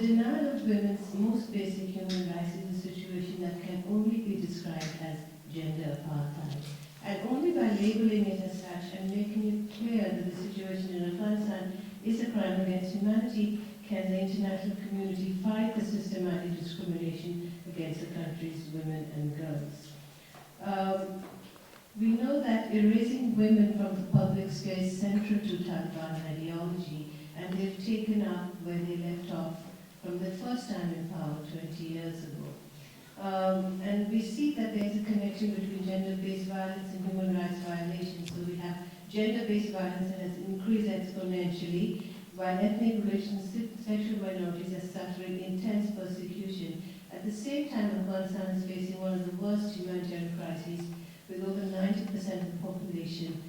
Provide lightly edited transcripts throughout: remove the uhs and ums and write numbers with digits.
denial of women's most basic human rights is a situation that can only be described as gender apartheid. And only by labeling it as such and making it clear that the situation in Afghanistan is a crime against humanity can the international community fight the systematic discrimination against the country's women and girls. We know that erasing women from the public sphere is central to Taliban ideology, and they've taken up where they left off from the first time in power 20 years ago. And we see that there's a connection between gender-based violence and human rights violations. So we have gender-based violence that has increased exponentially, while ethnic relations, sexual minorities are suffering intense persecution. At the same time, Afghanistan is facing one of the worst humanitarian crises, with over 90% of the population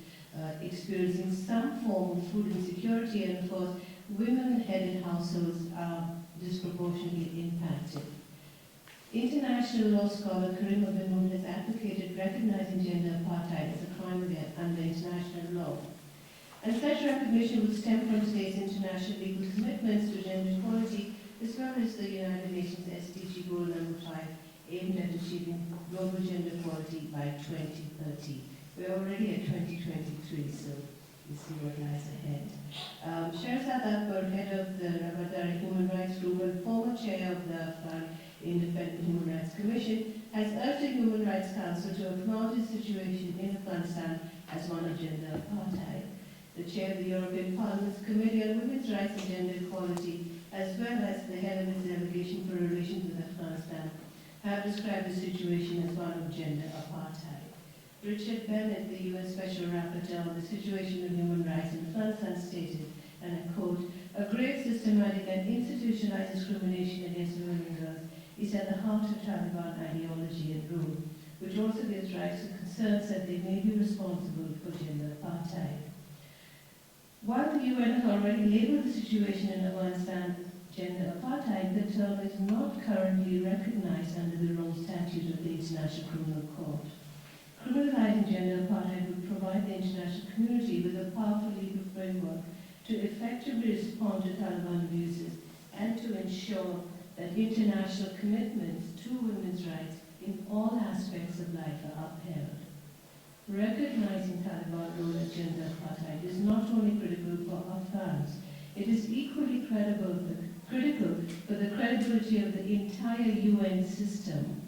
experiencing some form of food insecurity, and of course, women-headed households are disproportionately impacted. International law scholar Karim Abdul has advocated recognizing gender apartheid as a crime under international law. And such recognition would stem from today's international legal commitments to gender equality, as well as the United Nations SDG Goal number 5, aimed at achieving global gender equality by 2030. We're already at 2023, so you see what lies ahead. Sherzad Akbar, head of the Ramadari Human Rights Group and former chair of the Afghan Independent Human Rights Commission, has urged the Human Rights Council to acknowledge the situation in Afghanistan as one of gender apartheid. The chair of the European Parliament's Committee on Women's Rights and Gender Equality, as well as the head of its delegation for relations with Afghanistan, have described the situation as one of gender apartheid. Richard Bennett, the UN Special Rapporteur on the situation of human rights in Afghanistan, stated, and I quote, "A grave systematic and institutionalized discrimination against women and girls is at the heart of Taliban ideology and rule, which also gives rise to concerns that they may be responsible for gender apartheid." While the UN has already labeled the situation in Afghanistan gender apartheid, the term is not currently recognized under the Rome Statute of the International Criminal Court. Criminalizing gender apartheid would provide the international community with a powerful legal framework to effectively respond to Taliban abuses and to ensure that international commitments to women's rights in all aspects of life are upheld. Recognizing Taliban role as gender apartheid is not only critical for Afghans, it is equally critical for the credibility of the entire UN system.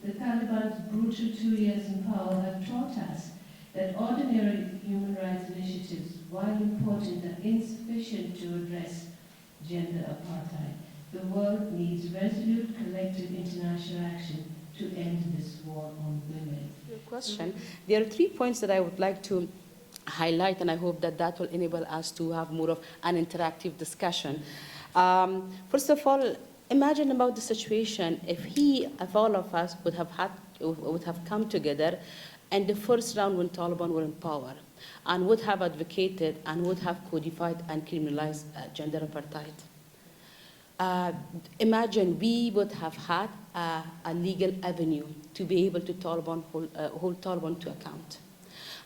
The Taliban's brutal 2 years in power have taught us that ordinary human rights initiatives, while important, are insufficient to address gender apartheid. The world needs resolute collective international action to end this war on women. Your question. There are 3 points that I would like to highlight, and I hope that that will enable us to have more of an interactive discussion. First of all, imagine about the situation if all of us would have come together in the first round when Taliban were in power, and would have advocated and would have codified and criminalized gender apartheid. Imagine we would have had a legal avenue to be able to hold Taliban to account.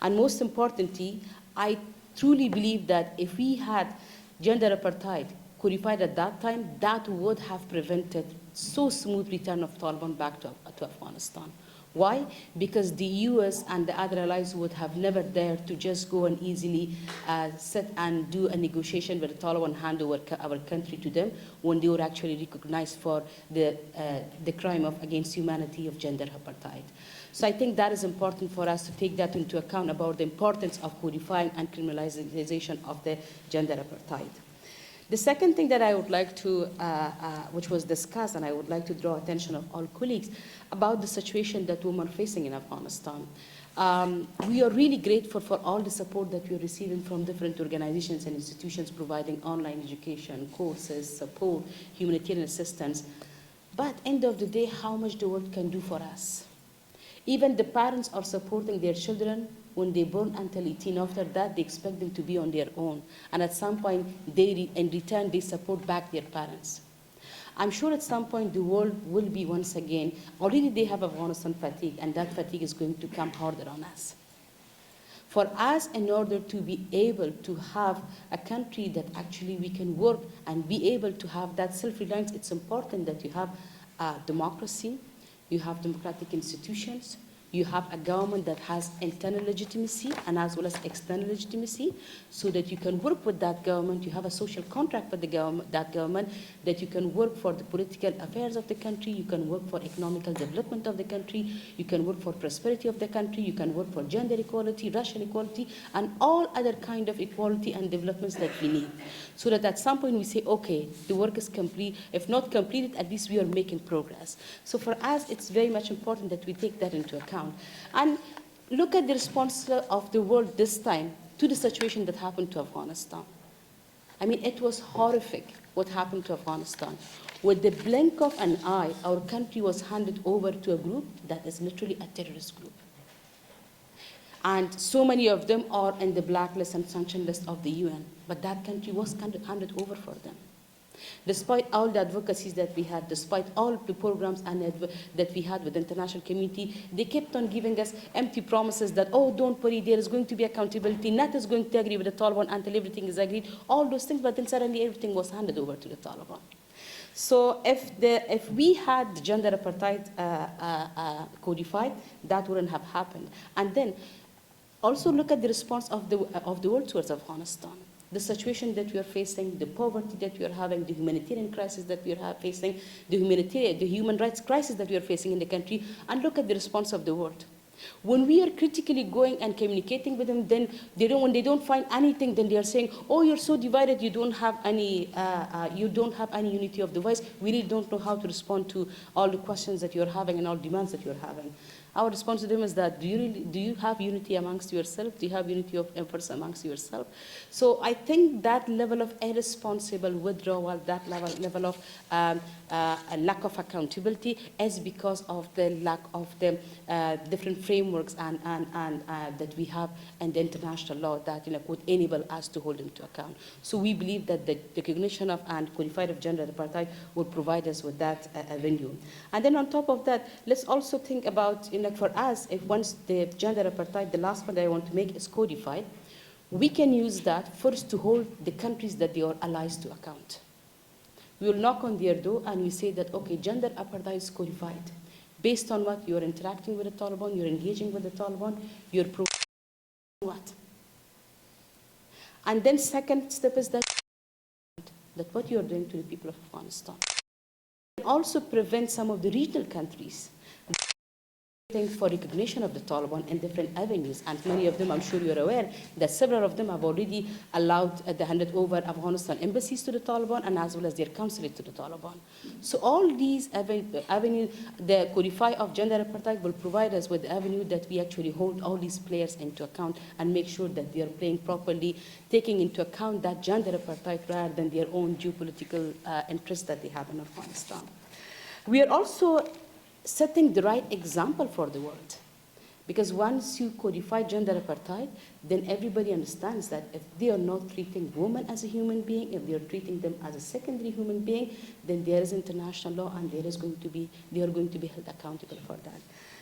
And most importantly, I truly believe that if we had gender apartheid codified at that time, that would have prevented so smooth return of Taliban back to Afghanistan. Why? Because the US and the other allies would have never dared to just go and easily sit and do a negotiation with the Taliban, hand over our country to them when they were actually recognized for the crime against humanity of gender apartheid. So I think that is important for us to take that into account about the importance of codifying and criminalization of the gender apartheid. The second thing that I would like to, which was discussed, and I would like to draw attention of all colleagues, about the situation that women are facing in Afghanistan. We are really grateful for all the support that we are receiving from different organizations and institutions providing online education, courses, support, humanitarian assistance. But end of the day, how much the world can do for us? Even the parents are supporting their children when they born until 18. After that, they expect them to be on their own. And at some point, in return, they support back their parents. I'm sure at some point the world will be once again, already they have Afghanistan fatigue, and that fatigue is going to come harder on us. For us, in order to be able to have a country that actually we can work and be able to have that self-reliance, it's important that you have democracy, you have democratic institutions, you have a government that has internal legitimacy and as well as external legitimacy, so that you can work with that government, you have a social contract with that government, that you can work for the political affairs of the country, you can work for economical development of the country, you can work for prosperity of the country, you can work for gender equality, racial equality, and all other kind of equality and developments that we need. So that at some point we say, okay, the work is complete. If not completed, at least we are making progress. So for us, it's very much important that we take that into account. And look at the response of the world this time to the situation that happened to Afghanistan. I mean, it was horrific what happened to Afghanistan. With the blink of an eye, our country was handed over to a group that is literally a terrorist group. And so many of them are in the blacklist and sanction list of the UN. But that country was handed over for them. Despite all the advocacies that we had, despite all the programs that we had with the international community, they kept on giving us empty promises that, oh, don't worry, there is going to be accountability, NATO is going to agree with the Taliban until everything is agreed, all those things, but then suddenly everything was handed over to the Taliban. So if we had the gender apartheid codified, that wouldn't have happened. And then also look at the response of the world towards Afghanistan. The situation that we are facing, the poverty that we are having, the humanitarian crisis that we are facing, the human rights crisis that we are facing in the country, and look at the response of the world. When we are critically going and communicating with them, then when they don't find anything, then they are saying, "Oh, you're so divided, you don't have any unity of the voice. We really don't know how to respond to all the questions that you're having and all demands that you're having." Our response to them is that, do you have unity amongst yourself? Do you have unity of efforts amongst yourself? So I think that level of irresponsible withdrawal, that level of a lack of accountability is because of the lack of the different frameworks and that we have in the international law that would enable us to hold them to account. So we believe that the recognition of and codified of gender apartheid will provide us with that avenue. And then on top of that, let's also think about, for us, if once the gender apartheid, the last one that I want to make is codified, we can use that first to hold the countries that they are allies to account. We will knock on their door and we say that, okay, gender apartheid is codified. Based on what? You're interacting with the Taliban, you're engaging with the Taliban, you're what? And then second step is that what you're doing to the people of Afghanistan. Also prevent some of the regional countries for recognition of the Taliban in different avenues, and many of them, I'm sure you're aware, that several of them have already allowed the handed over Afghanistan embassies to the Taliban and as well as their consulate to the Taliban. So all these avenues, the codify of gender apartheid will provide us with the avenue that we actually hold all these players into account and make sure that they are playing properly, taking into account that gender apartheid rather than their own geopolitical interests that they have in Afghanistan. We are also setting the right example for the world. Because once you codify gender apartheid, then everybody understands that if they are not treating women as a human being, if they are treating them as a secondary human being, then there is international law and they are going to be held accountable for that.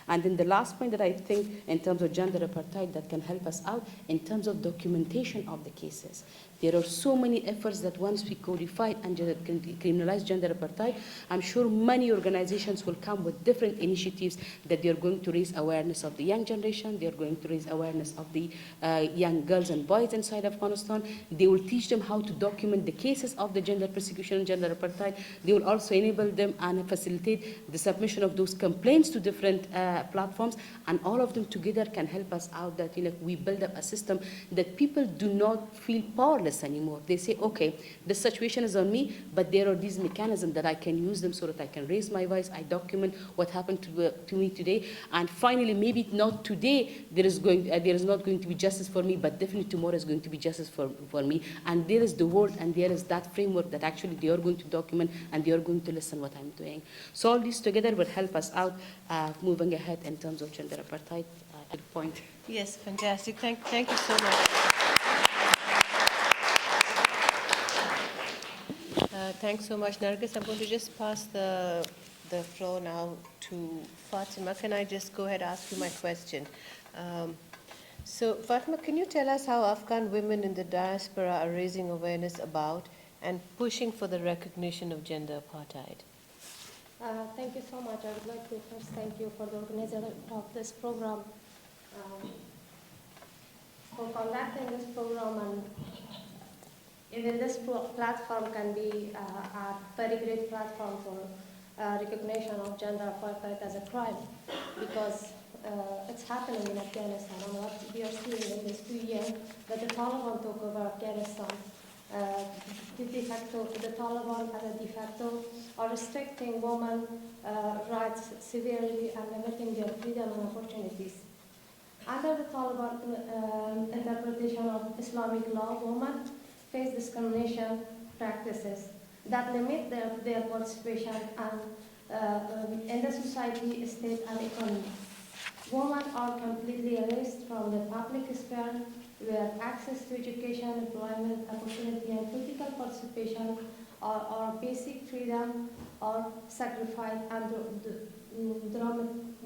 And then the last point that I think in terms of gender apartheid that can help us out in terms of documentation of the cases. There are so many efforts that once we codify and criminalize gender apartheid, I'm sure many organizations will come with different initiatives that they're going to raise awareness of the young generation, they're going to raise awareness of the young girls and boys inside Afghanistan. They will teach them how to document the cases of the gender persecution and gender apartheid. They will also enable them and facilitate the submission of those complaints to different platforms, and all of them together can help us out that we build up a system that people do not feel powerless anymore. They say, okay, the situation is on me, but there are these mechanisms that I can use them so that I can raise my voice, I document what happened to me today, and finally, maybe not today, there is not going to be justice for me, but definitely tomorrow is going to be justice for me, and there is the world, and there is that framework that actually they are going to document, and they are going to listen what I'm doing. So all these together will help us out moving ahead in terms of gender apartheid. Good point. Yes, fantastic. Thank you so much. Thanks so much, Nargis. I'm going to just pass the floor now to Fatema. Can I just go ahead and ask you my question? So, Fatema, can you tell us how Afghan women in the diaspora are raising awareness about and pushing for the recognition of gender apartheid? Thank you so much. I would like to first thank you for the organizer of this program, for conducting this program, and even this platform can be a very great platform for recognition of gender apartheid as a crime, because it's happening in Afghanistan, and what we are seeing in these 2 years that the Taliban took over Afghanistan. The Taliban as a de facto are restricting women's rights severely and limiting their freedom and opportunities. Under the Taliban interpretation of Islamic law, women face discrimination practices that limit their participation and in the society, state, and economy. Women are completely erased from the public sphere, where access to education, employment, opportunity, and political participation are basic freedom are sacrificed and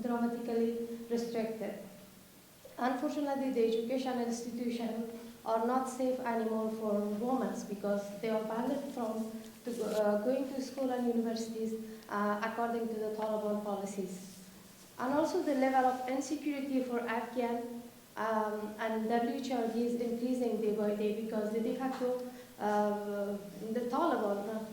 dramatically restricted. Unfortunately, the educational institutions are not safe anymore for women because they are banned from going to school and universities according to the Taliban policies. And also the level of insecurity for Afghan and WHRD is increasing day by day because the de facto, the Taliban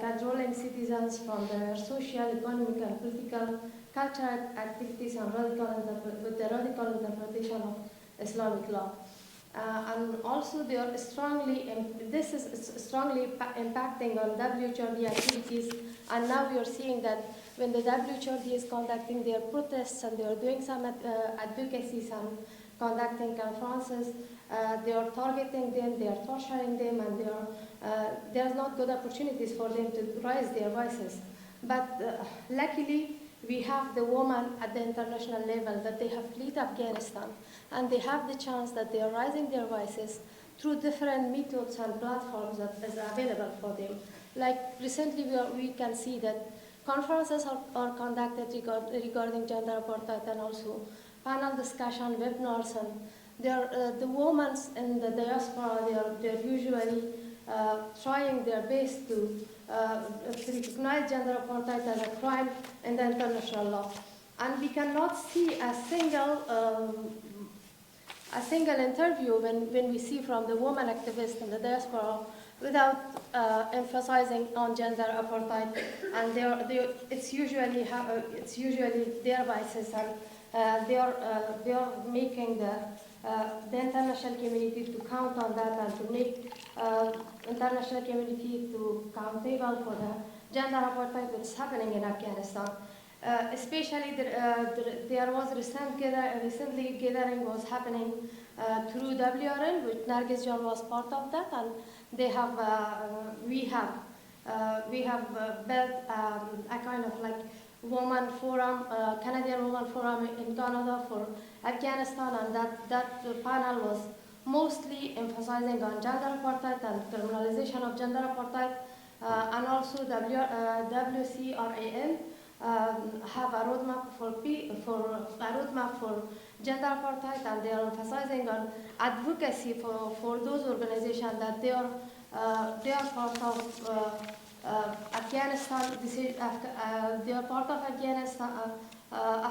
controlling citizens from their social, economic, and political, cultural activities and with the radical interpretation of Islamic law. And also they are strongly, this is strongly impacting on WHRD activities, and now we are seeing that when the WHRD is conducting their protests and they are doing some advocacy, some conducting conferences, they are targeting them, they are torturing them, and there's not good opportunities for them to raise their voices. But luckily, we have the women at the international level that they have fled Afghanistan, and they have the chance that they are raising their voices through different methods and platforms that is available for them. Like recently, we can see that conferences are conducted regarding gender apartheid, and also panel discussion, webinars, and the women in the diaspora, they're usually trying their best to recognize gender apartheid as a crime in the international law. And we cannot see a single interview when we see from the woman activists in the diaspora without emphasizing on gender apartheid, and it's usually their voices, and they are making the international community to count on that and to make international community to accountable for the gender apartheid which is happening in Afghanistan. Especially there was recently gathering was happening through WRN, which Nargis Nehan was part of that, and they have we have built a kind of like woman forum, Canadian woman forum in Canada for Afghanistan, and that panel was mostly emphasizing on gender apartheid and criminalization of gender apartheid, and also WCRAN have a roadmap for gender apartheid, and they are emphasizing on advocacy for those organizations that they are part of Afghanistan. They are part of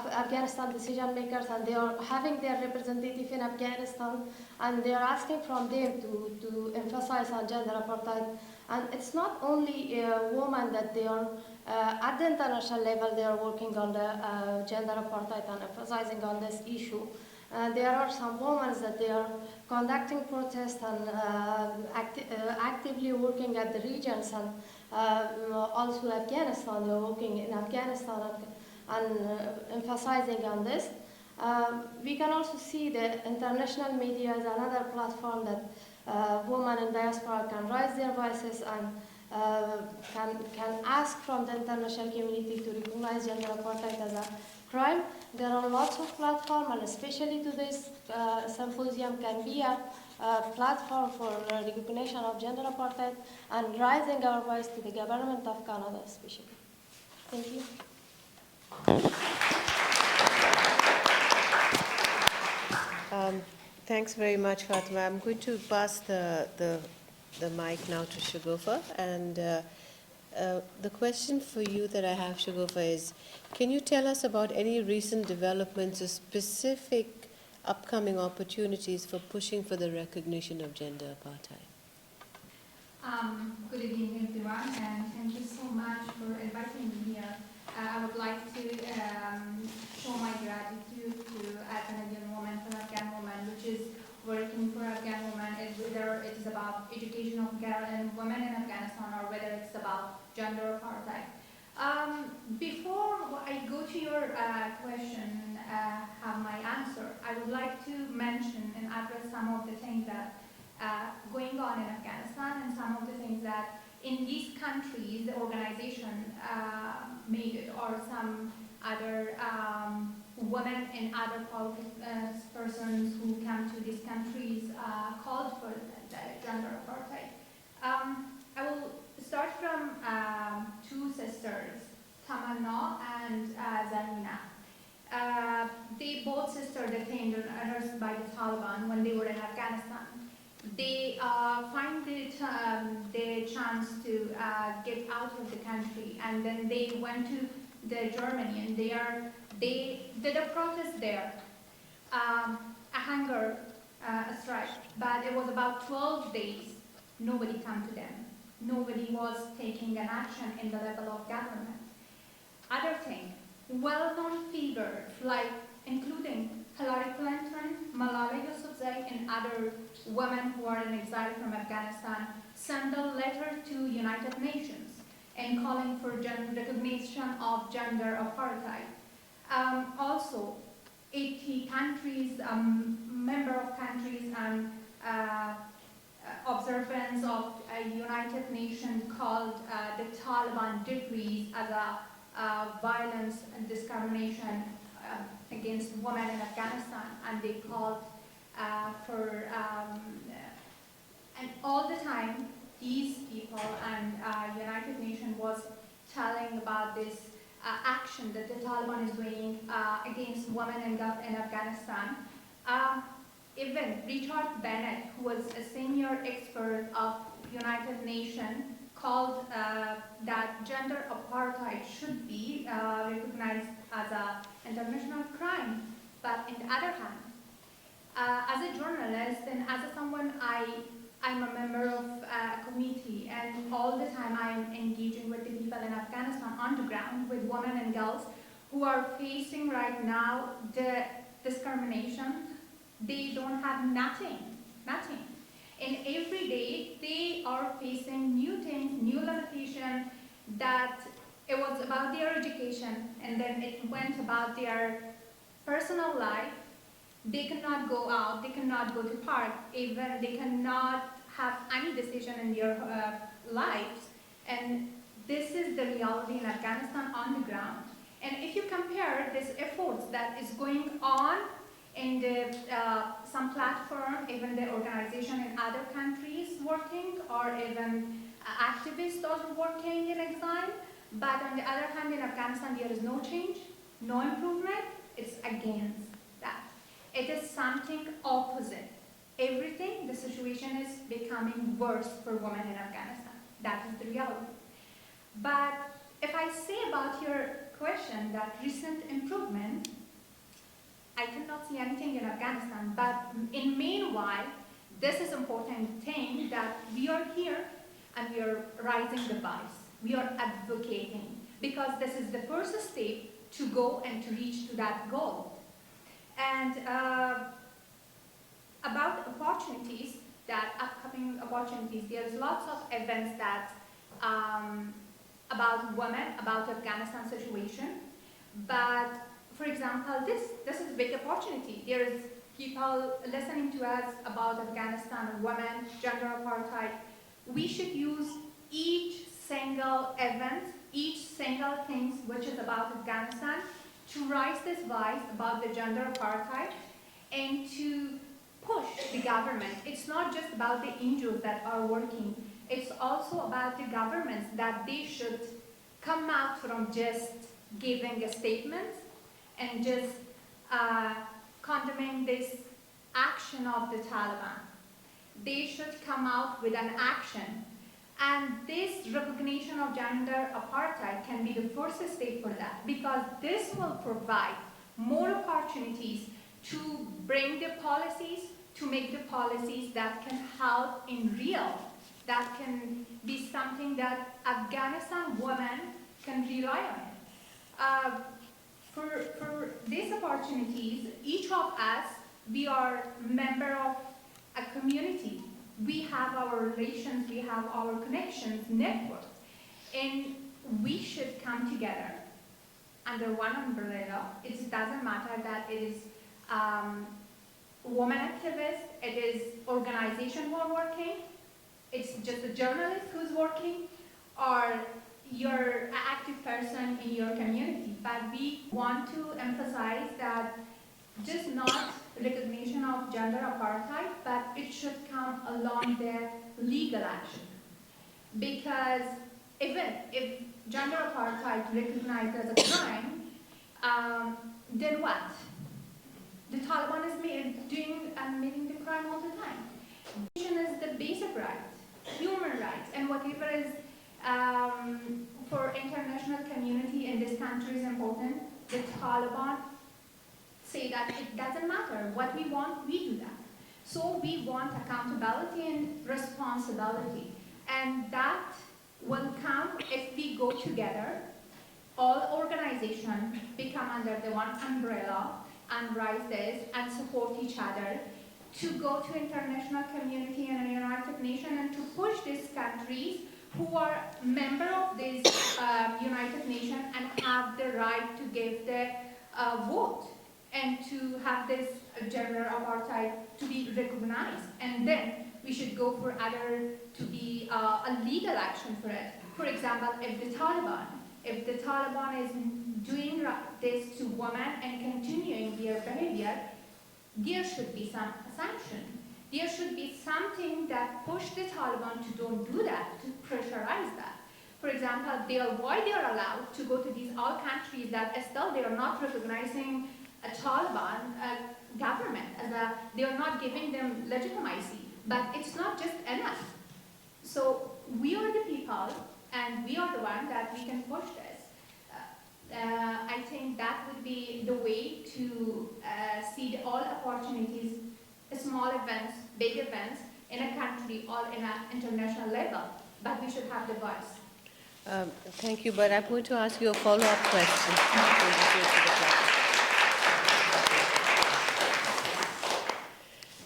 Afghanistan decision makers, and they are having their representative in Afghanistan, and they are asking from them to emphasize on gender apartheid. And it's not only women that they are at the international level, they are working on the gender apartheid and emphasizing on this issue. There are some women that they are conducting protests and actively working at the regions, and also Afghanistan. They are working in Afghanistan and emphasizing on this. We can also see the international media as another platform that women in diaspora can raise their voices and can ask from the international community to recognize gender apartheid as a crime. There are lots of platforms, and especially today's symposium can be a platform for recognition of gender apartheid and raising our voice to the government of Canada especially. Thank you. Thanks very much, Fatima. I'm going to pass the mic now to Shogofa. And the question for you that I have, Shogofa, is can you tell us about any recent developments or specific upcoming opportunities for pushing for the recognition of gender apartheid? Good evening, everyone, and thank you so much for inviting me here. I would like to show my gratitude to a Canadian woman, an Afghan woman, which is working for Afghan women, whether it is about education of girls and women in Afghanistan or whether it's about gender apartheid. Before I go to your question, have my answer, I would like to mention and address some of the things that going on in Afghanistan and some of the things that in these countries the organization made it, or some other women and other persons who come to these countries called for the gender apartheid. I will start from two sisters, Tamanna and Zarina. They both sisters detained and arrested by the Taliban when they were in Afghanistan. They find the chance to get out of the country, and then they went to Germany, and they did a protest there, a hunger strike. But it was about 12 days. Nobody came to them. Nobody was taking an action in the level of government. Other thing, well-known figures like including Hillary Clinton, Malala Yousafzai, and other women who are in exile from Afghanistan sent a letter to United Nations and calling for recognition of gender apartheid. Also, 80 countries, member of countries, and observance of a United Nations called the Taliban decrees as a violence and discrimination against women in Afghanistan, and they called for, and all the time these people and United Nations was telling about this action that the Taliban is doing against women in Afghanistan. Even Richard Bennett, who was a senior expert of United Nations, called that gender apartheid should be recognized as an international crime. But on the other hand, as a journalist and as someone I'm a member of a committee, and all the time I'm engaging with the people in Afghanistan on the ground, with women and girls who are facing right now the discrimination. They don't have nothing. And every day they are facing new things, new limitations, that it was about their education, and then it went about their personal life. They cannot go out, they cannot go to park, even they cannot have any decision in their lives. And this is the reality in Afghanistan on the ground. And if you compare this efforts that is going on in the, some platform, even the organization in other countries working, or even activists also working in exile, but on the other hand in Afghanistan there is no change, no improvement, it's against that. It is something opposite. Everything, the situation is becoming worse for women in Afghanistan. That is the reality. But if I say about your question that recent improvement, I cannot see anything in Afghanistan, but in meanwhile, this is important thing that we are here and we are raising the voice. We are advocating, because this is the first step to go and to reach to that goal. And about opportunities, that upcoming opportunities, there's lots of events that about women, about Afghanistan situation. But for example, this is a big opportunity. There's people listening to us about Afghanistan, women, gender apartheid. We should use each single event, each single thing which is about Afghanistan, to raise this voice about the gender apartheid and to push the government. It's not just about the NGOs that are working. It's also about the governments, that they should come out from just giving a statement and just condemning this action of the Taliban. They should come out with an action. And this recognition of gender apartheid can be the first step for that, because this will provide more opportunities to bring the policies, to make the policies that can help in real, that can be something that Afghanistan women can rely on. For these opportunities, each of us, we are member of a community. We have our relations, we have our connections, networks, and we should come together under one umbrella. It doesn't matter that it is woman activists, it is organization who are working, it's just a journalist who's working, or you're an active person in your community. But we want to emphasize that just not recognition of gender apartheid, but it should come along the legal action. Because even if gender apartheid recognized as a crime, then what? The Taliban is making the crime all the time. Education is the basic right, human rights, and whatever is for international community in this country is important. The Taliban say that it doesn't matter. What we want, we do that. So we want accountability and responsibility. And that will come if we go together, all organizations become under the one umbrella and rise this and support each other to go to international community and United Nations and to push these countries who are member of this United Nations and have the right to give the vote and to have this gender apartheid to be recognized. And then we should go for other to be a legal action for it. For example, if the Taliban is doing this to women and continuing their behavior, there should be some sanction. There should be something that push the Taliban to don't do that, to pressurize that. For example, why they are allowed to go to these all countries that still they are not recognizing a Taliban government, they are not giving them legitimacy. But it's not just enough. So we are the people, and we are the one that we can push this. I think that would be the way to see all opportunities, small events, big events, in a country or in an international level. But we should have the voice. Thank you, but I'm going to ask you a follow-up question.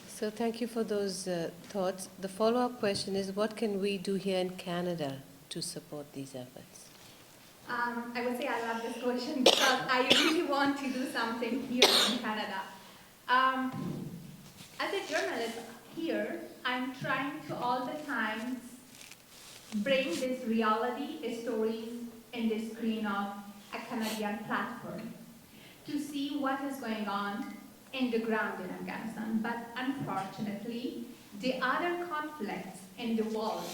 So thank you for those thoughts. The follow-up question is, what can we do here in Canada to support these efforts? I would say I love this question because I really want to do something here in Canada. As a journalist here, I'm trying to all the time bring this reality stories in the screen of a Canadian platform to see what is going on in the ground in Afghanistan. But unfortunately, the other conflicts in the world,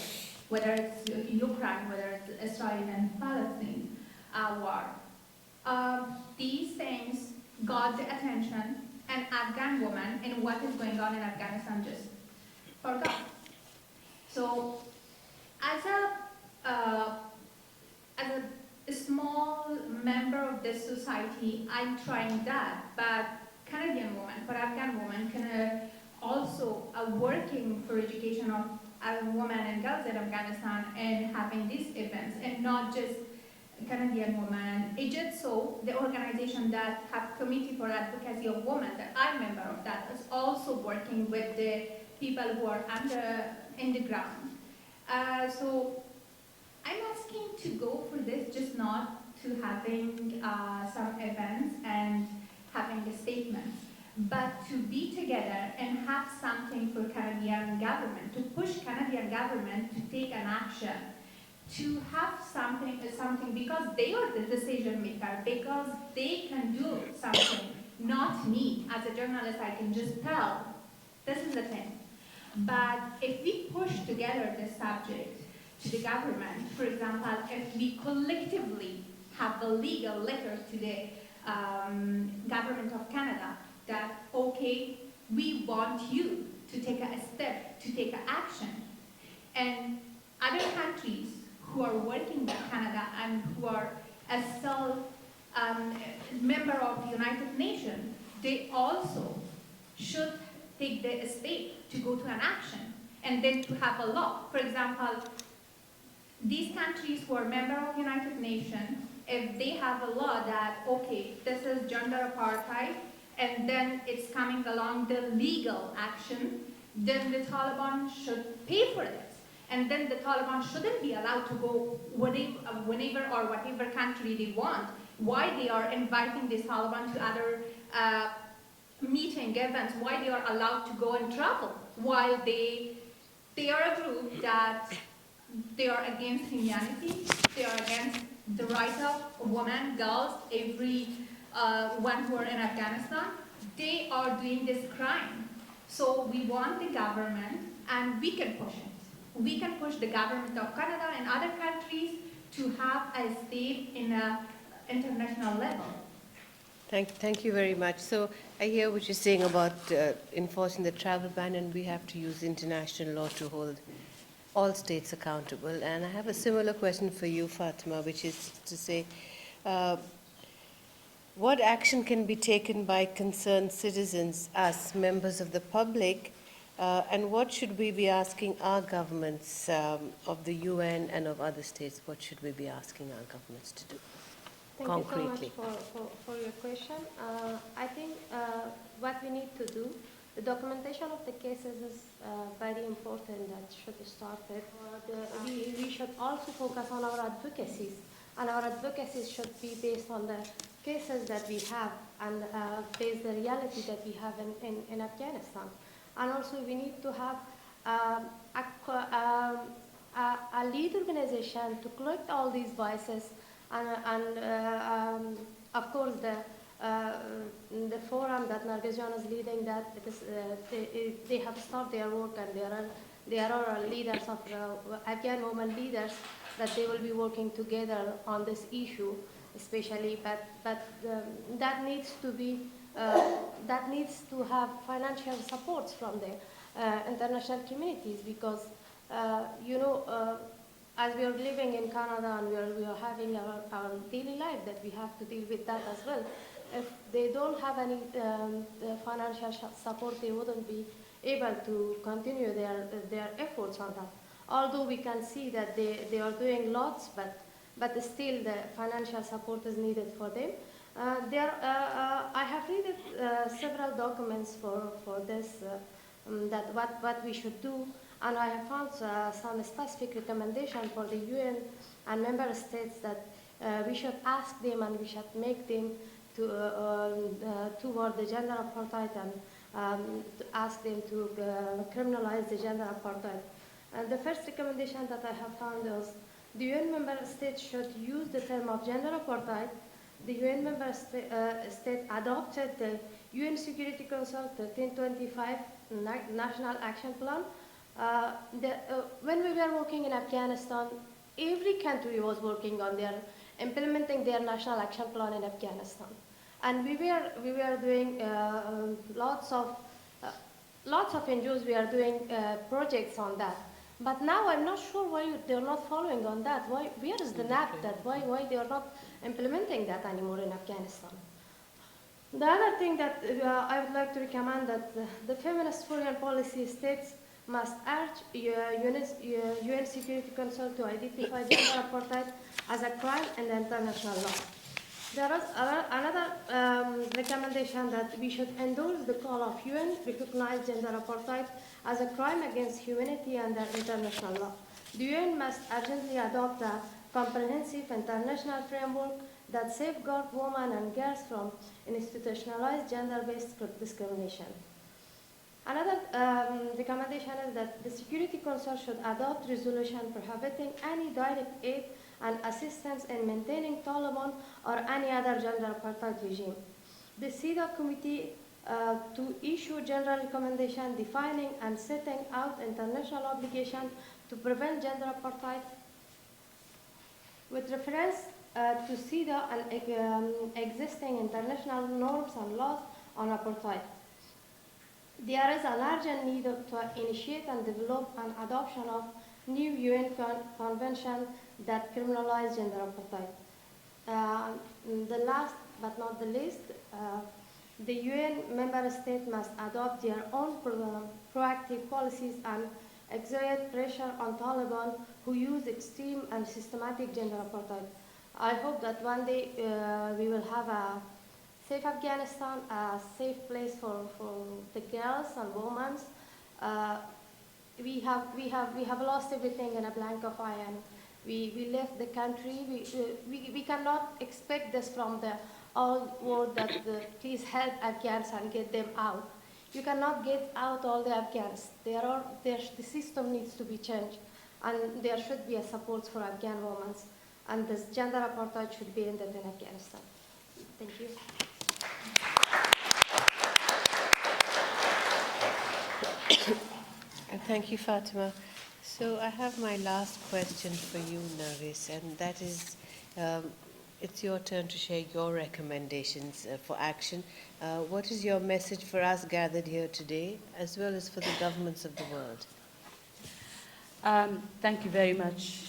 whether it's Ukraine, whether it's Israel and Palestine war, these things got the attention, and Afghan women and what is going on in Afghanistan just forgot. So as a small member of this society, I'm trying that, but Canadian women, for Afghan women, can also working for education of women and girls in Afghanistan and having these events, and not just Canadian women. EJITSO, the organization that have Committee for Advocacy of Women, that I'm a member of that, is also working with the people who are in the ground. So I'm asking to go for this, just not to having some events and having the statements, but to be together and have something for Canadian government, to push Canadian government to take an action, to have something because they are the decision maker, because they can do something, not me. As a journalist, I can just tell, this is the thing. But if we push together this subject to the government, for example, if we collectively have a legal letter to the government of Canada that, okay, we want you to take a step, to take action. And other countries who are working with Canada and who are still member of the United Nations, they also should take the step to go to an action and then to have a law. For example, these countries who are member of United Nations, if they have a law that, okay, this is gender apartheid, and then it's coming along the legal action, then the Taliban should pay for this. And then the Taliban shouldn't be allowed to go whenever or whatever country they want. Why they are inviting the Taliban to other meeting events, why they are allowed to go and travel, while they are a group that they are against humanity, they are against the right of women, girls, every one who are in Afghanistan. They are doing this crime. So we want the government, and we can push it. We can push the government of Canada and other countries to have a step in an international level. Thank you very much. So I hear what you're saying about enforcing the travel ban, and we have to use international law to hold all states accountable. And I have a similar question for you, Fatema, which is to say, what action can be taken by concerned citizens, us, members of the public, and what should we be asking our governments of the UN and of other states, what should we be asking our governments to do? Thank Concretely. you so much for your question. I think what we need to do, the documentation of the cases is very important. That should start with. We should also focus on our advocacies, and our advocacies should be based on the cases that we have and based the reality that we have in Afghanistan. And also we need to have a lead organization to collect all these voices. And of course, the forum that Nargis Nehan is leading, that it is, they have started their work, and there are leaders of Afghan women leaders that they will be working together on this issue, especially. But that needs to be that needs to have financial supports from the international communities, because you know. As we are living in Canada and we are having our daily life, that we have to deal with that as well. If they don't have any financial support, they wouldn't be able to continue their efforts on that. Although we can see that they are doing lots, but still the financial support is needed for them. I have read several documents for this, that what we should do. And I have found some specific recommendation for the UN and member states that we should ask them and we should make them toward the gender apartheid, and to ask them to criminalize the gender apartheid. And the first recommendation that I have found is the UN member states should use the term of gender apartheid. The UN member state adopted the UN Security Council 1325 National Action Plan. When we were working in Afghanistan, every country was working on implementing their national action plan in Afghanistan, and we were doing lots of NGOs. We are doing projects on that. But now I'm not sure why they're not following on that. Where is the NAP that why they are not implementing that anymore in Afghanistan? The other thing that I would like to recommend, that the feminist foreign policy states must urge UN Security Council to identify gender apartheid as a crime in the international law. There is another recommendation that we should endorse the call of UN recognize gender apartheid as a crime against humanity under international law. The UN must urgently adopt a comprehensive international framework that safeguards women and girls from institutionalized gender-based discrimination. Another recommendation is that the Security Council should adopt resolution prohibiting any direct aid and assistance in maintaining Taliban or any other gender apartheid regime. The CEDAW Committee to issue general recommendation defining and setting out international obligation to prevent gender apartheid with reference to CEDAW and existing international norms and laws on apartheid. The There is an urgent need to initiate and develop an adoption of new UN convention that criminalize gender apartheid. The last but not the least, the UN member states must adopt their own proactive policies and exert pressure on Taliban who use extreme and systematic gender apartheid. I hope that one day we will have a safe Afghanistan, a safe place for the girls and women. We have lost everything in a blink of eye, and we left the country. We cannot expect this from the old world that please help Afghans and get them out. You cannot get out all the Afghans. The system needs to be changed, and there should be a support for Afghan women, and this gender apartheid should be ended in Afghanistan. Thank you. Thank you, Fatema. So I have my last question for you, Nargis, and that is, it's your turn to share your recommendations for action. What is your message for us gathered here today, as well as for the governments of the world? Thank you very much.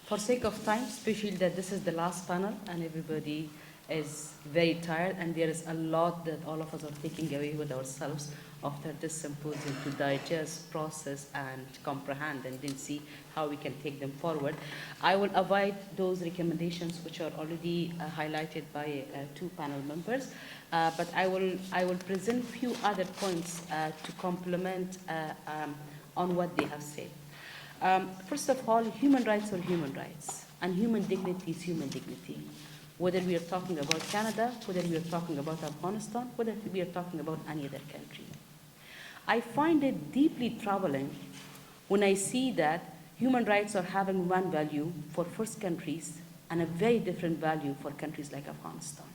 For sake of time, especially that this is the last panel and everybody is very tired, and there is a lot that all of us are taking away with ourselves after this symposium to digest, process, and comprehend, and then see how we can take them forward. I will avoid those recommendations which are already highlighted by two panel members, but I will present a few other points to complement on what they have said. First of all, human rights are human rights, and human dignity is human dignity. Whether we are talking about Canada, whether we are talking about Afghanistan, whether we are talking about any other country. I find it deeply troubling when I see that human rights are having one value for first countries and a very different value for countries like Afghanistan.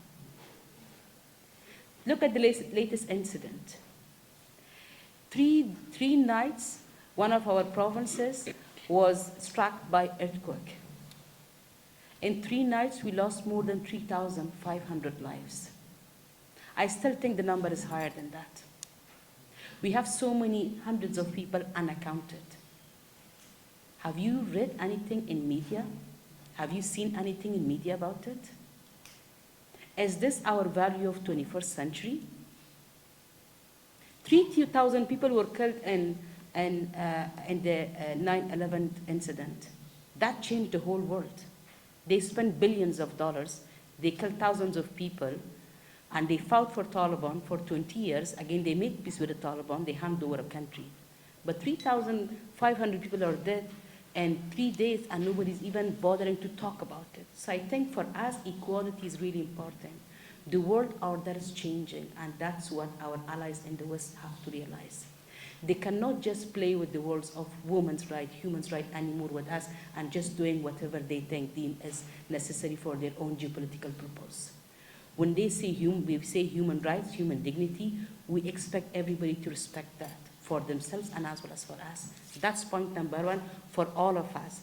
Look at the latest incident. Three nights, one of our provinces was struck by earthquake. In 3 nights, we lost more than 3,500 lives. I still think the number is higher than that. We have so many hundreds of people unaccounted. Have you read anything in media? Have you seen anything in media about it? Is this our value of 21st century? 3,000 people were killed in the 9/11 incident. That changed the whole world. They spent billions of dollars, they killed thousands of people, and they fought for Taliban for 20 years. Again, they made peace with the Taliban, they handed over a country. But 3,500 people are dead in 3 days, and nobody's even bothering to talk about it. So I think for us, equality is really important. The world order is changing, and that's what our allies in the West have to realize. They cannot just play with the words of women's rights, human rights anymore with us and just doing whatever they think is necessary for their own geopolitical purpose. When they say we say human rights, human dignity, we expect everybody to respect that for themselves and as well as for us. That's point number one for all of us,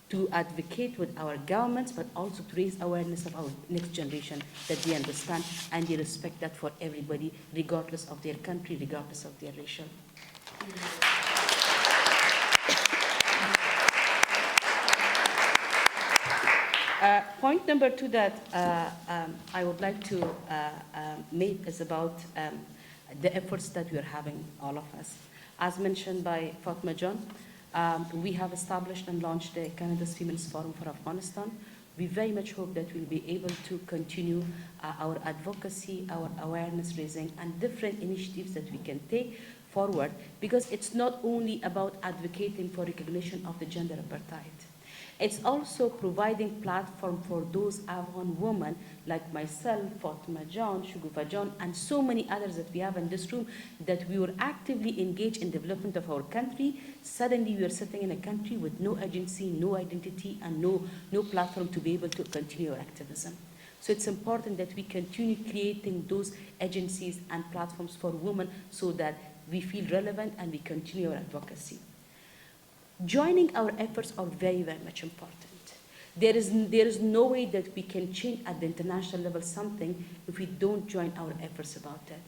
to advocate with our governments, but also to raise awareness of our next generation that they understand and they respect that for everybody, regardless of their country, regardless of their racial. Point number two that I would like to make is about the efforts that we are having, all of us. As mentioned by Fatema John, we have established and launched the Canada's Feminist Forum for Afghanistan. We very much hope that we'll be able to continue our advocacy, our awareness raising, and different initiatives that we can take forward, because it's not only about advocating for recognition of the gender apartheid. It's also providing platform for those Afghan women like myself, Fatema John, Shogofa John, and so many others that we have in this room, that we were actively engaged in development of our country. Suddenly we are sitting in a country with no agency, no identity, and no platform to be able to continue our activism. So it's important that we continue creating those agencies and platforms for women so that we feel relevant and we continue our advocacy. Joining our efforts are very, very much important. There is no way that we can change at the international level something if we don't join our efforts about that.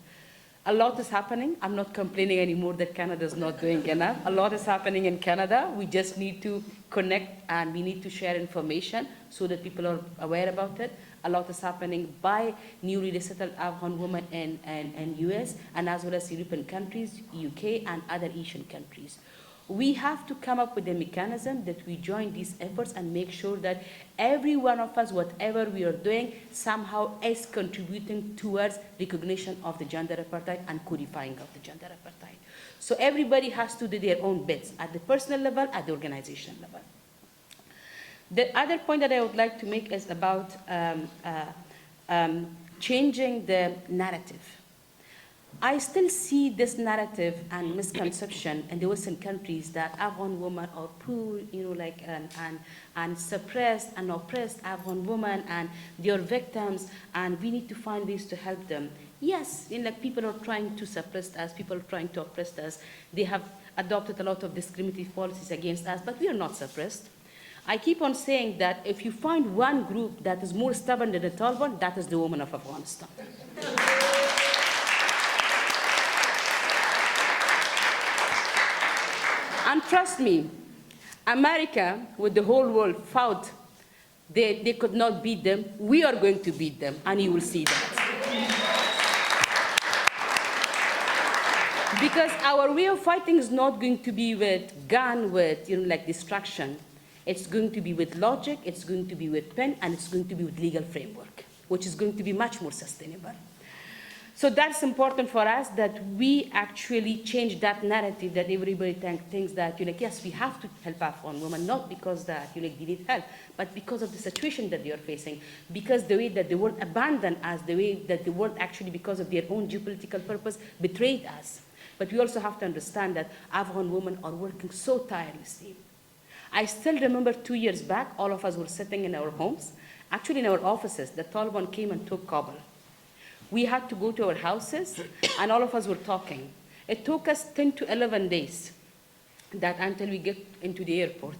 A lot is happening. I'm not complaining anymore that Canada is not doing enough. A lot is happening in Canada. We just need to connect and we need to share information so that people are aware about it. A lot is happening by newly resettled Afghan women in US and as well as European countries, UK and other Asian countries. We have to come up with a mechanism that we join these efforts and make sure that every one of us, whatever we are doing, somehow is contributing towards recognition of the gender apartheid and codifying of the gender apartheid. So everybody has to do their own bits at the personal level, at the organization level. The other point that I would like to make is about changing the narrative. I still see this narrative and misconception in the Western countries that Afghan women are poor, and suppressed and oppressed Afghan women, and they are victims, and we need to find ways to help them. Yes, people are trying to suppress us, people are trying to oppress us. They have adopted a lot of discriminatory policies against us, but we are not suppressed. I keep on saying that if you find one group that is more stubborn than the Taliban, that is the women of Afghanistan. And trust me, America, with the whole world, fought. They could not beat them. We are going to beat them, and you will see that. Because our way of fighting is not going to be with gun, with destruction. It's going to be with logic, it's going to be with pen, and it's going to be with legal framework, which is going to be much more sustainable. So that's important for us, that we actually change that narrative that everybody thinks that, yes, we have to help Afghan women, not because that, they need help, but because of the situation that they are facing, because the way that the world abandoned us, the way that the world actually, because of their own geopolitical purpose, betrayed us. But we also have to understand that Afghan women are working so tirelessly. I still remember 2 years back, all of us were sitting in our homes, actually in our offices. The Taliban came and took Kabul. We had to go to our houses, and all of us were talking. It took us 10 to 11 days until we get into the airport.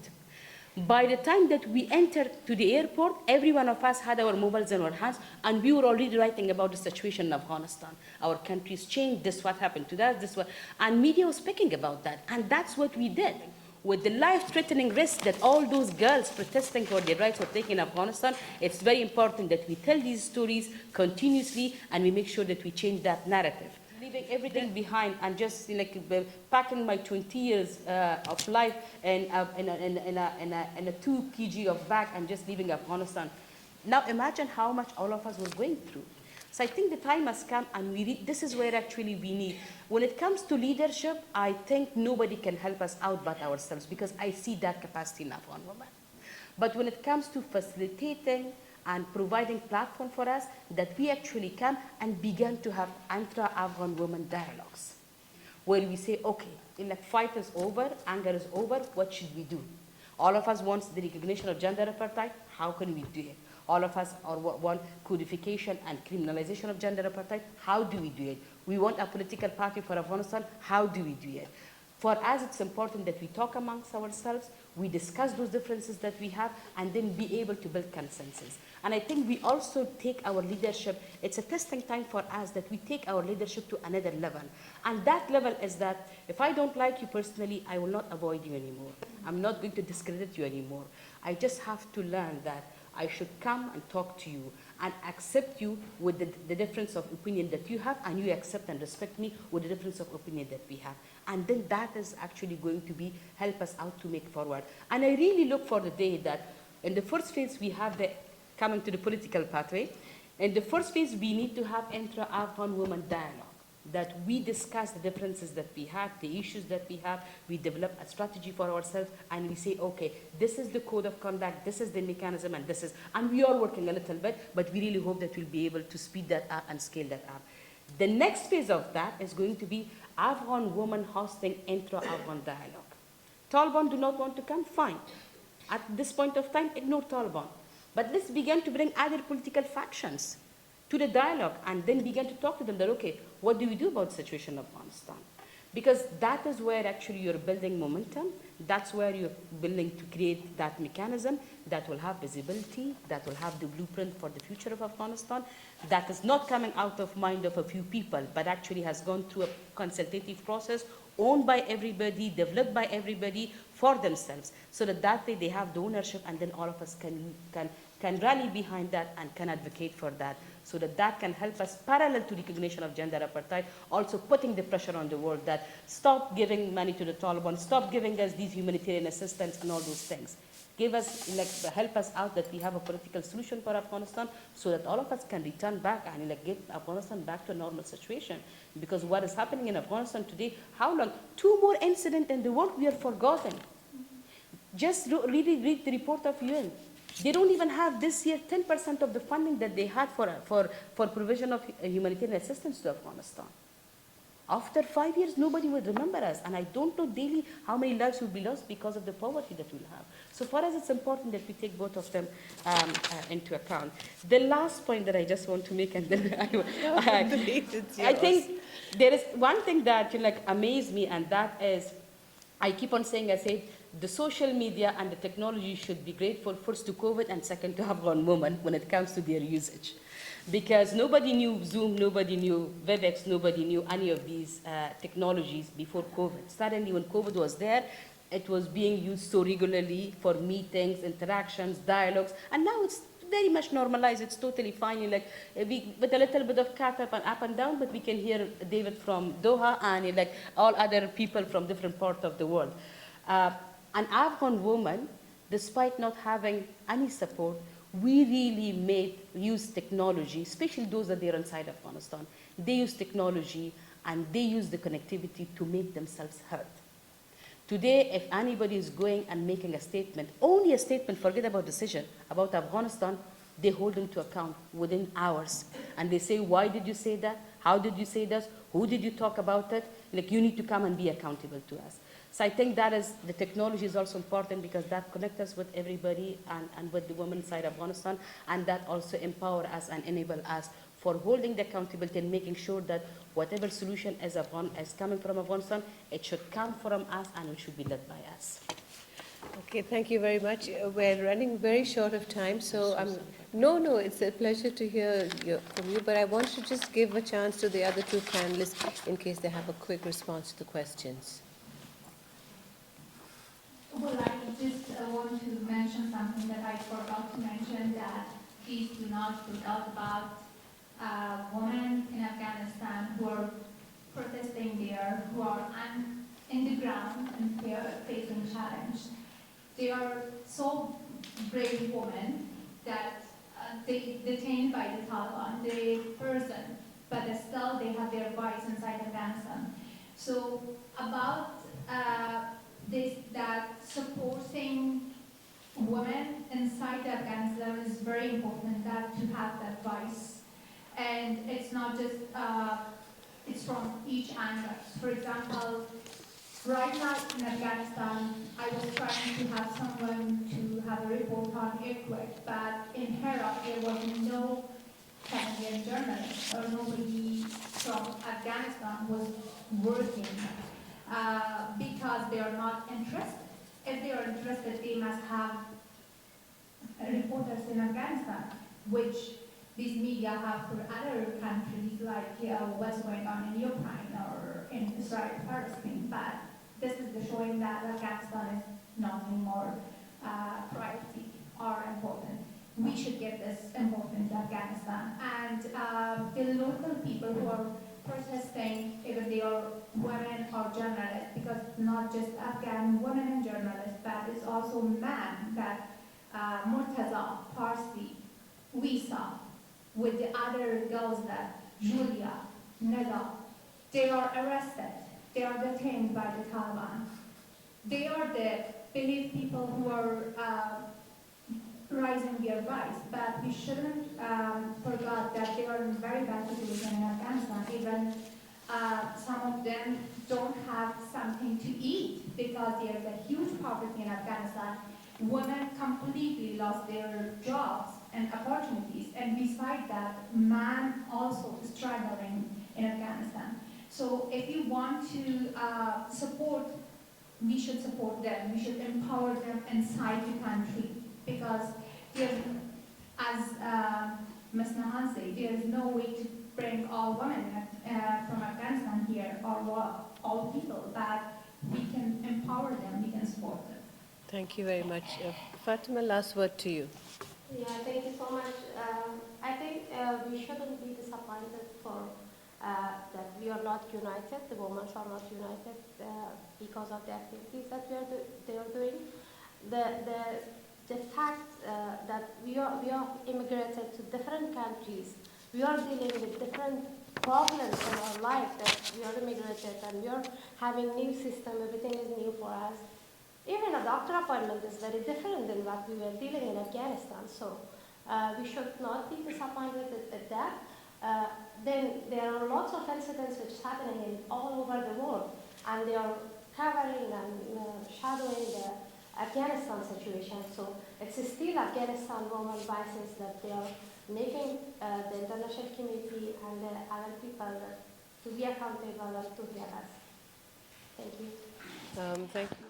By the time that we entered to the airport, every one of us had our mobiles in our hands, and we were already writing about the situation in Afghanistan. Our country's changed, this what happened to us, this what, and media was speaking about that, and that's what we did. With the life-threatening risk that all those girls protesting for their rights were taking in Afghanistan, it's very important that we tell these stories continuously and we make sure that we change that narrative. Leaving everything behind and just packing my 20 years of life in a 2 kg of bag and just leaving Afghanistan. Now imagine how much all of us were going through. So I think the time has come, and this is where actually we need. When it comes to leadership, I think nobody can help us out but ourselves, because I see that capacity in Afghan women. But when it comes to facilitating and providing platform for us, that we actually come and begin to have intra-Afghan women dialogues, where we say, okay, fight is over, anger is over, what should we do? All of us want the recognition of gender apartheid, how can we do it? All of us want codification and criminalization of gender apartheid. How do we do it? We want a political party for Afghanistan. How do we do it? For us, it's important that we talk amongst ourselves, we discuss those differences that we have, and then be able to build consensus. And I think we also take our leadership, it's a testing time for us that we take our leadership to another level. And that level is that if I don't like you personally, I will not avoid you anymore. I'm not going to discredit you anymore. I just have to learn that I should come and talk to you and accept you with the difference of opinion that you have, and you accept and respect me with the difference of opinion that we have. And then that is actually going to help us out to make forward. And I really look for the day that in the first phase we have the coming to the political pathway. In the first phase we need to have intra-Afghan women dialogue, that we discuss the differences that we have, the issues that we have, we develop a strategy for ourselves, and we say, okay, this is the code of conduct, this is the mechanism, and we are working a little bit, but we really hope that we'll be able to speed that up and scale that up. The next phase of that is going to be Afghan women hosting intra-Afghan dialogue. Taliban do not want to come, fine. At this point of time, ignore Taliban. But let's begin to bring other political factions to the dialogue and then begin to talk to them that, okay, what do we do about the situation in Afghanistan? Because that is where actually you're building momentum. That's where you're building to create that mechanism that will have visibility, that will have the blueprint for the future of Afghanistan, that is not coming out of mind of a few people, but actually has gone through a consultative process owned by everybody, developed by everybody for themselves, so that way they have the ownership, and then all of us can rally behind that and can advocate for that, so that can help us parallel to recognition of gender apartheid, also putting the pressure on the world that stop giving money to the Taliban, stop giving us these humanitarian assistance and all those things. Give us, help us out that we have a political solution for Afghanistan, so that all of us can return back and get Afghanistan back to a normal situation. Because what is happening in Afghanistan today, how long? 2 more incidents in the world we are forgotten. Just really read the report of UN. They don't even have this year 10% of the funding that they had for provision of humanitarian assistance to Afghanistan. After 5 years, nobody would remember us. And I don't know daily how many lives will be lost because of the poverty that we'll have. So for us, it's important that we take both of them into account. The last point that I just want to make, and then I think there is one thing that amazed me, and that is, I keep on saying, I say, the social media and the technology should be grateful first to COVID and second to Afghan women when it comes to their usage. Because nobody knew Zoom, nobody knew WebEx, nobody knew any of these technologies before COVID. Suddenly when COVID was there, it was being used so regularly for meetings, interactions, dialogues, and now it's very much normalized. It's totally fine. With a little bit of cat up and down, but we can hear David from Doha and all other people from different parts of the world. An Afghan woman, despite not having any support, we really use technology, especially those that are inside Afghanistan. They use technology and they use the connectivity to make themselves heard. Today, if anybody is going and making a statement, only a statement, forget about decision, about Afghanistan, they hold them to account within hours. And they say, why did you say that? How did you say that? Who did you talk about it? You need to come and be accountable to us. So I think the technology is also important, because that connects us with everybody and with the women inside Afghanistan, and that also empower us and enable us for holding the accountability and making sure that whatever solution is coming from Afghanistan, it should come from us and it should be led by us. Okay, thank you very much. We're running very short of time, so no, it's a pleasure to hear from you, but I want to just give a chance to the other 2 panelists in case they have a quick response to the questions. Well, I just want to mention something that I forgot to mention, that please do not forget about women in Afghanistan who are protesting there, who are in the ground and facing challenge. They are so brave women that they detained by the Taliban, they're a person, but still they have their voice inside Afghanistan. So about that supporting women inside Afghanistan is very important, that to have that voice. And it's not just, it's from each angle. For example, right now in Afghanistan, I was trying to have someone to have a report on earthquake, but in Herat there was no Canadian journalist or nobody from Afghanistan was working. Because they are not interested. If they are interested, they must have reporters in Afghanistan, which these media have for other countries, like what's going on in Ukraine or in Israel, Palestine. But this is the showing that Afghanistan is not anymore priority or important. We should get this important to Afghanistan. And the local people who are protesting, either they are women or journalists, because not just Afghan women and journalists, but it's also men, that Murtaza, Parsi, we saw, with the other girls, that Julia, Neda, they are arrested, they are detained by the Taliban. They are the believed people who are rising their voice, but we shouldn't forget that they are in very bad situation in Afghanistan. Even some of them don't have something to eat because there's a huge poverty in Afghanistan. Women completely lost their jobs and opportunities, and besides that, men also struggling in Afghanistan. So if you want to we should support them. We should empower them inside the country because there's, as Ms. Nahan said, there is no way to bring all women from Afghanistan here or all people, but we can empower them, we can support them. Thank you very much. Fatema, last word to you. Yeah, thank you so much. I think we shouldn't be disappointed for that we are not united, the women are not united because of the activities that they are doing. The fact that we are immigrated to different countries, we are dealing with different problems in our life that we are immigrated and we are having new system, everything is new for us. Even a doctor appointment is very different than what we were dealing in Afghanistan. So we should not be disappointed at that. Then there are lots of incidents which are happening all over the world, and they are covering and shadowing the Afghanistan situation. So it's still Afghanistan women voices that they are making the international community and the other people to be accountable to hear us. Thank you. Thank you.